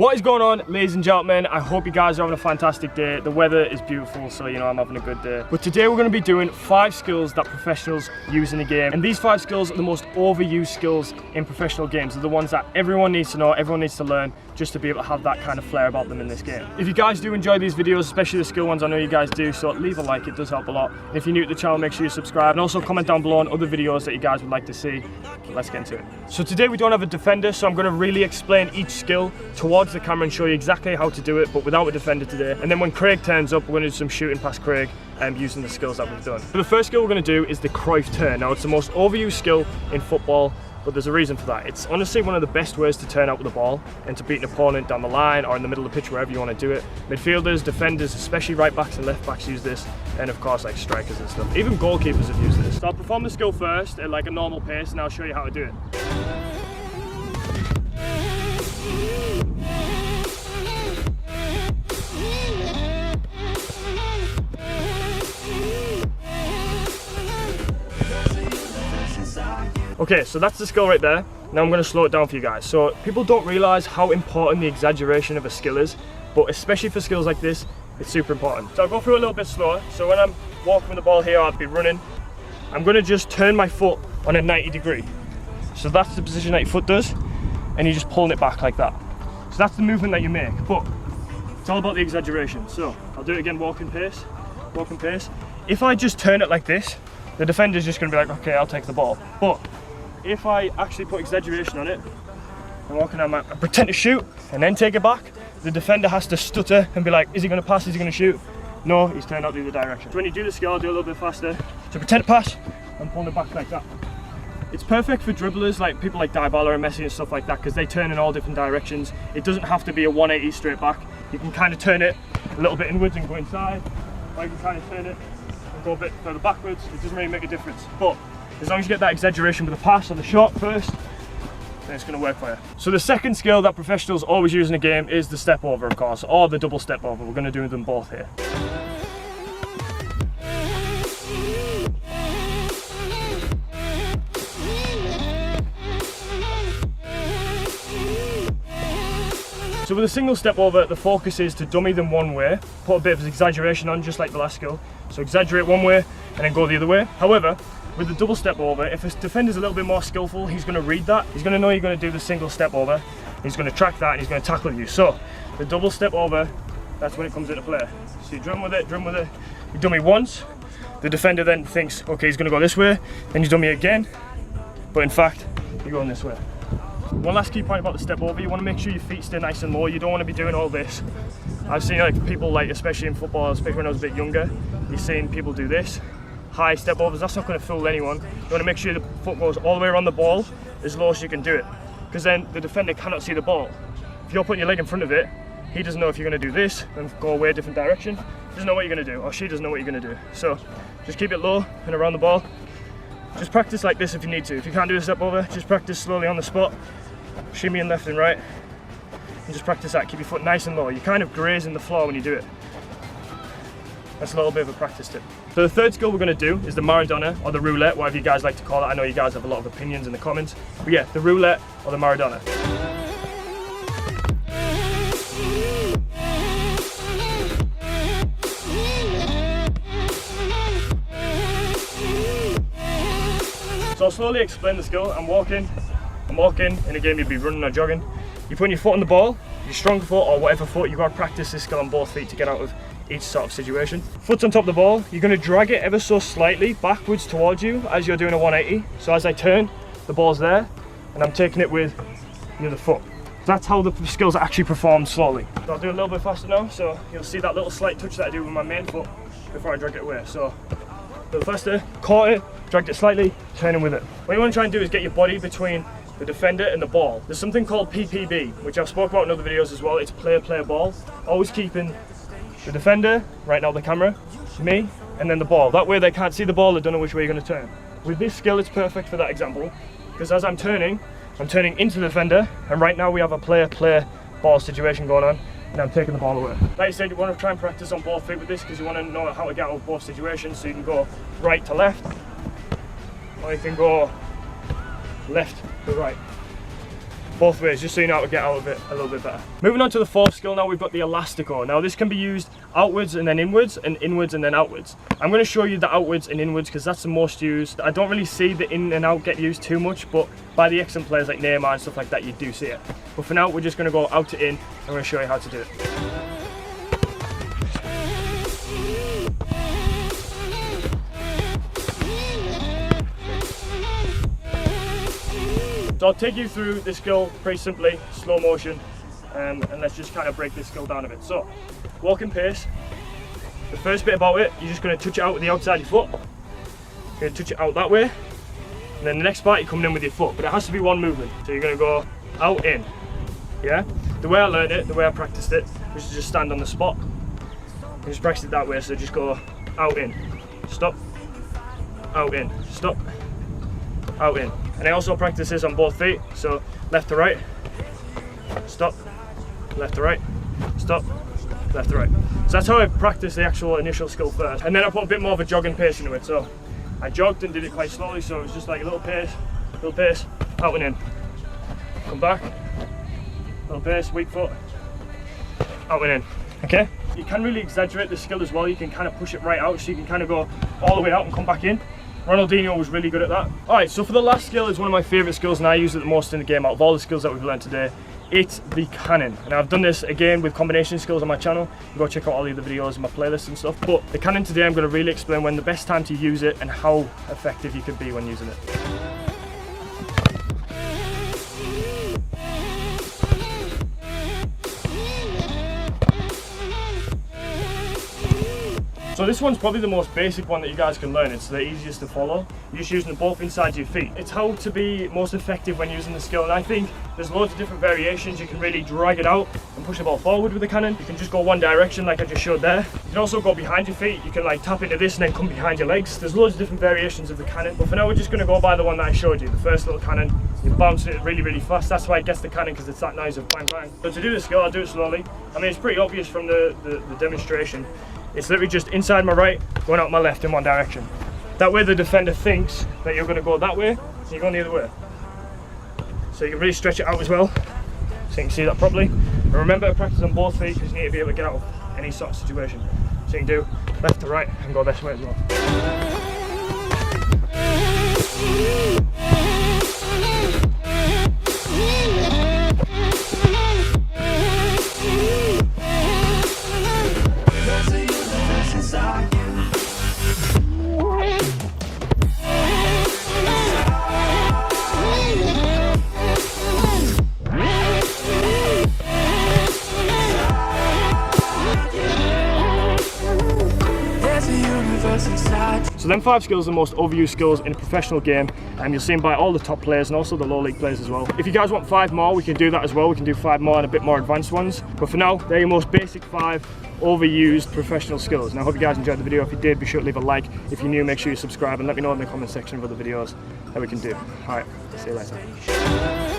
What is going on, ladies and gentlemen? I hope you guys are having a fantastic day. The weather is beautiful, so you know I'm having a good day. But today we're going to be doing 5 skills that professionals use in the game. And these 5 skills are the most overused skills in professional games. They're the ones that everyone needs to know, everyone needs to learn, just to be able to have that kind of flair about them in this game. If you guys do enjoy these videos, especially the skill ones, I know you guys do, so leave a like, it does help a lot. And if you're new to the channel, make sure you subscribe, and also comment down below on other videos that you guys would like to see. But let's get into it. So today we don't have a defender, so I'm going to really explain each skill towards the camera and show you exactly how to do it, but without a defender today. And then when Craig turns up, we're going to do some shooting past Craig using the skills that we've done. So the first skill we're going to do is the Cruyff turn. Now it's the most overused skill in football, but there's a reason for that. It's honestly one of the best ways to turn out with the ball and to beat an opponent down the line or in the middle of the pitch, wherever you want to do it. Midfielders, defenders, especially right backs and left backs use this, and of course like strikers and stuff. Even goalkeepers have used this. So I'll perform the skill first at like a normal pace, and I'll show you how to do it. Okay, so that's the skill right there. Now I'm going to slow it down for you guys. So people don't realise how important the exaggeration of a skill is, but especially for skills like this, it's super important. So I'll go through it a little bit slower. So when I'm walking with the ball here, I'll be running. I'm going to just turn my foot on a 90 degree. So that's the position that your foot does, and you're just pulling it back like that. So that's the movement that you make, but it's all about the exaggeration. So I'll do it again, walking pace, walking pace. If I just turn it like this, the defender's just going to be like, okay, I'll take the ball. But if I actually put exaggeration on it, I'm walking on I pretend to shoot and then take it back, the defender has to stutter and be like, is he going to pass, is he going to shoot? No, he's turned out the other direction. So when you do the skill, I'll do it a little bit faster. So pretend to pass, I'm pulling it back like that. It's perfect for dribblers, like people like Dybala and Messi and stuff like that, because they turn in all different directions. It doesn't have to be a 180 straight back. You can kind of turn it a little bit inwards and go inside, or you can kind of turn it and go a bit further backwards. It doesn't really make a difference. But as long as you get that exaggeration with the pass or the shot first, then it's going to work for you. So the second skill that professionals always use in a game is the step over, of course, or the double step over. We're going to do them both here. So with a single step over, the focus is to dummy them one way, put a bit of exaggeration on, just like the last skill. So exaggerate one way and then go the other way. However, with the double step over, if a defender's a little bit more skillful, he's going to read that. He's going to know you're going to do the single step over. He's going to track that and he's going to tackle you. So the double step over, that's when it comes into play. So you drum with it, you dummy once. The defender then thinks, okay, he's going to go this way. Then you dummy again. But in fact, you're going this way. One last key point about the step over, you want to make sure your feet stay nice and low. You don't want to be doing all this. I've seen like people, like especially in football, especially when I was a bit younger, you've seen people do this. High step overs, that's not going to fool anyone. You want to make sure the foot goes all the way around the ball as low as you can do it, because then the defender cannot see the ball. If you're putting your leg in front of it, he doesn't know if you're going to do this and go away a different direction. He doesn't know what you're going to do, or she doesn't know what you're going to do. So just keep it low and around the ball. Just practice like this if you need to. If you can't do a step over, just practice slowly on the spot, shimmying left and right, and just practice that. Keep your foot nice and low. You're kind of grazing the floor when you do it. That's a little bit of a practice tip. So the third skill we're going to do is the Maradona, or the roulette, whatever you guys like to call it. I know you guys have a lot of opinions in the comments. But yeah, the roulette or the Maradona. So I'll slowly explain the skill. I'm walking. In a game you'd be running or jogging. You're putting your foot on the ball, your strong foot or whatever foot, you've got to practice this skill on both feet to get out of each sort of situation. Foot's on top of the ball, you're going to drag it ever so slightly backwards towards you as you're doing a 180. So as I turn, the ball's there, and I'm taking it with the other foot. That's how the skills actually perform slowly. So I'll do it a little bit faster now, so you'll see that little slight touch that I do with my main foot before I drag it away. So a little faster, caught it, dragged it slightly, turning with it. What you want to try and do is get your body between the defender and the ball. There's something called PPB, which I've spoke about in other videos as well. It's player ball. Always keeping the defender, right now the camera, me, and then the ball. That way they can't see the ball, they don't know which way you're going to turn. With this skill, it's perfect for that example, because as I'm turning into the defender, and right now we have a player ball situation going on, and I'm taking the ball away. Like I said, you want to try and practice on both feet with this, because you want to know how to get out of both situations, so you can go right to left, or you can go left to right. both ways, just so you know how to get out of it a little bit better. Moving on to the fourth skill now, we've got the elastico. Now this can be used outwards and then inwards, and inwards and then outwards. I'm going to show you the outwards and inwards because that's the most used. I don't really see the in and out get used too much, but by the excellent players like Neymar and stuff like that, you do see it. But for now, we're just going to go out to in. I'm going to show you how to do it. So I'll take you through this skill pretty simply, slow motion, and let's just kind of break this skill down a bit. So, walking pace, the first bit about it, you're just going to touch it out with the outside of your foot. You're going to touch it out that way, and then the next part you're coming in with your foot, but it has to be one movement. So you're going to go out, in, yeah? The way I learned it, the way I practiced it, was to just stand on the spot. And just practice it that way, so just go out, in, stop, out, in, stop, out, in. And I also practice this on both feet, so left to right, stop, left to right, stop, left to right. So that's how I practice the actual initial skill first. And then I put a bit more of a jogging pace into it. So I jogged and did it quite slowly, so it was just like a little pace, out and in. Come back, little pace, weak foot, out and in, okay? You can really exaggerate the skill as well. You can kind of push it right out, so you can kind of go all the way out and come back in. Ronaldinho was really good at that. Alright, so for the last skill, it's one of my favourite skills and I use it the most in the game out of all the skills that we've learned today. It's the cannon. And I've done this again with combination skills on my channel. You go check out all the other videos in my playlist and stuff. But the cannon today, I'm going to really explain when the best time to use it and how effective you can be when using it. So this one's probably the most basic one that you guys can learn. It's the easiest to follow. You're just using them both inside your feet. It's how to be most effective when using the skill, and I think there's loads of different variations. You can really drag it out and push the ball forward with the cannon. You can just go one direction like I just showed there. You can also go behind your feet. You can like tap into this and then come behind your legs. There's loads of different variations of the cannon, but for now we're just going to go by the one that I showed you, the first little cannon. You bounce it really, really fast. That's why it gets the cannon, because it's that noise of bang, bang. So to do the skill, I'll do it slowly. I mean, it's pretty obvious from the demonstration. It's literally just inside my right, going out my left in one direction. That way the defender thinks that you're going to go that way, and you're going the other way. So you can really stretch it out as well, so you can see that properly. And remember to practice on both feet, because you need to be able to get out of any sort of situation. So you can do left to right and go this way as well. So them 5 skills are the most overused skills in a professional game, and you'll see them by all the top players and also the low league players as well. If you guys want 5 more, we can do that as well. We can do 5 more and a bit more advanced ones. But for now, they're your most basic 5 overused professional skills. And I hope you guys enjoyed the video. If you did, be sure to leave a like. If you're new, make sure you subscribe and let me know in the comment section of other videos that we can do. Alright, see you later.